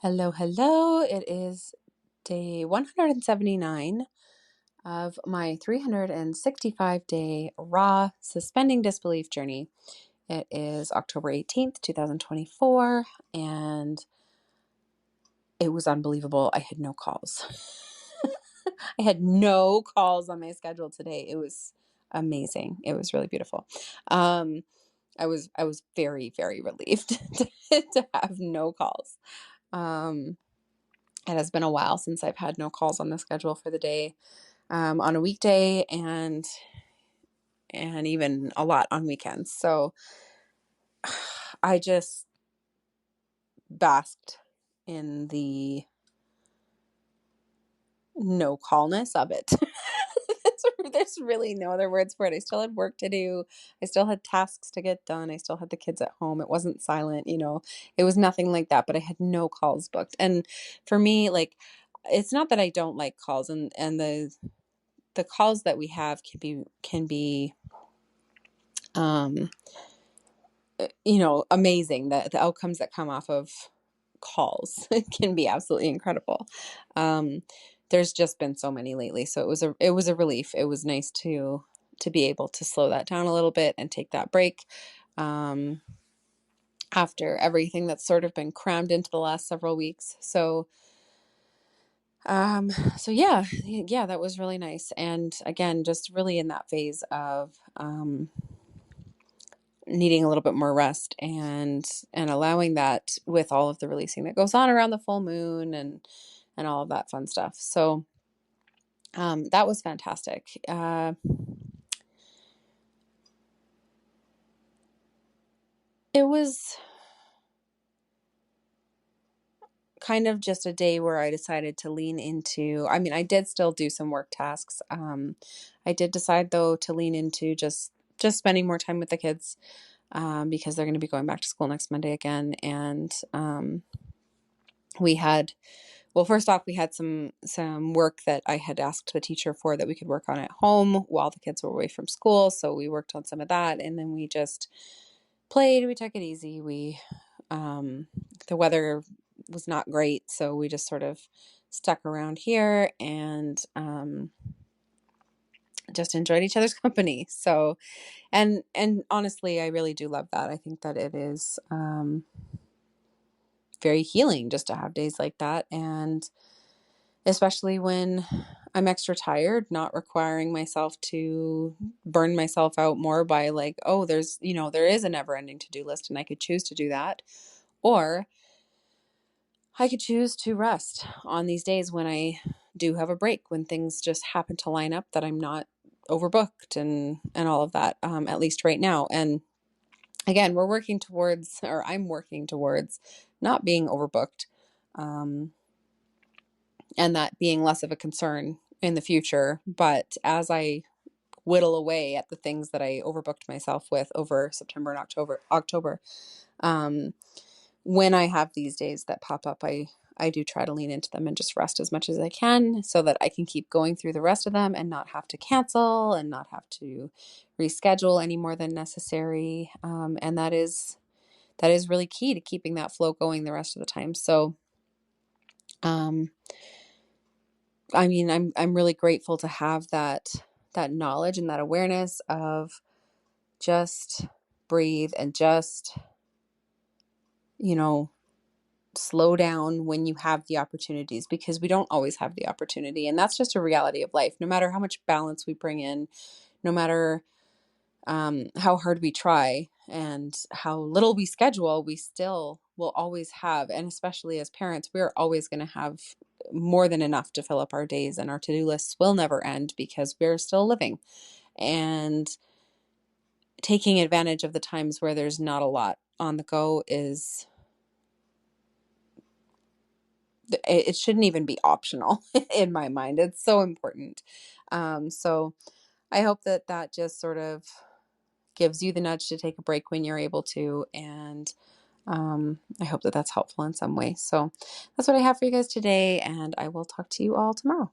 Hello, hello. It is day 179 of my 365-day raw suspending disbelief journey. It is October 18th, 2024, and it was unbelievable. I had no calls. I had no calls on my schedule today. It was amazing. It was really beautiful. I was very, very relieved to have no calls. It has been a while since I've had no calls on the schedule for the day, on a weekday and even a lot on weekends. So I just basked in the no callness of it. There's really no other words for it. I still had work to do. I still had tasks to get done. I still had the kids at home. It wasn't silent, it was nothing like that, but I had no calls booked. And for me, like, it's not that I don't like calls, and the calls that we have can be amazing. The outcomes that come off of calls can be absolutely incredible. There's just been so many lately, so it was a relief. It was nice to be able to slow that down a little bit and take that break, after everything that's sort of been crammed into the last several weeks. So yeah, that was really nice. And again, just really in that phase of needing a little bit more rest, and allowing that with all of the releasing that goes on around the full moon and all of that fun stuff. So that was fantastic. It was kind of just a day where I decided to lean into, I did still do some work tasks. I did decide though to lean into just spending more time with the kids, because they're going to be going back to school next Monday again. And we had, well, first off, we had some work that I had asked the teacher for that we could work on at home while the kids were away from school. So we worked on some of that, and then we just played. We took it easy. The weather was not great, so we just sort of stuck around here and just enjoyed each other's company. So, and honestly, I really do love that. I think that it is very healing just to have days like that, and especially when I'm extra tired, not requiring myself to burn myself out more by like, oh, there is a never ending to-do list, and I could choose to do that. Or I could choose to rest on these days when I do have a break, when things just happen to line up that I'm not overbooked and all of that, at least right now. And again, I'm working towards not being overbooked, and that being less of a concern in the future. But as I whittle away at the things that I overbooked myself with over September and October, um, when I have these days that pop up, I do try to lean into them and just rest as much as I can so that I can keep going through the rest of them and not have to cancel and not have to reschedule any more than necessary. And that is really key to keeping that flow going the rest of the time. So, um, I'm really grateful to have that knowledge and that awareness of just breathe and just, you know, slow down when you have the opportunities, because we don't always have the opportunity. And that's just a reality of life. No matter how much balance we bring in, no matter how hard we try and how little we schedule, we still will always have, and especially as parents, we're always going to have more than enough to fill up our days, and our to-do lists will never end because we're still living. And taking advantage of the times where there's not a lot on the go it shouldn't even be optional in my mind. It's so important. So I hope that just sort of gives you the nudge to take a break when you're able to. And I hope that that's helpful in some way. So that's what I have for you guys today, and I will talk to you all tomorrow.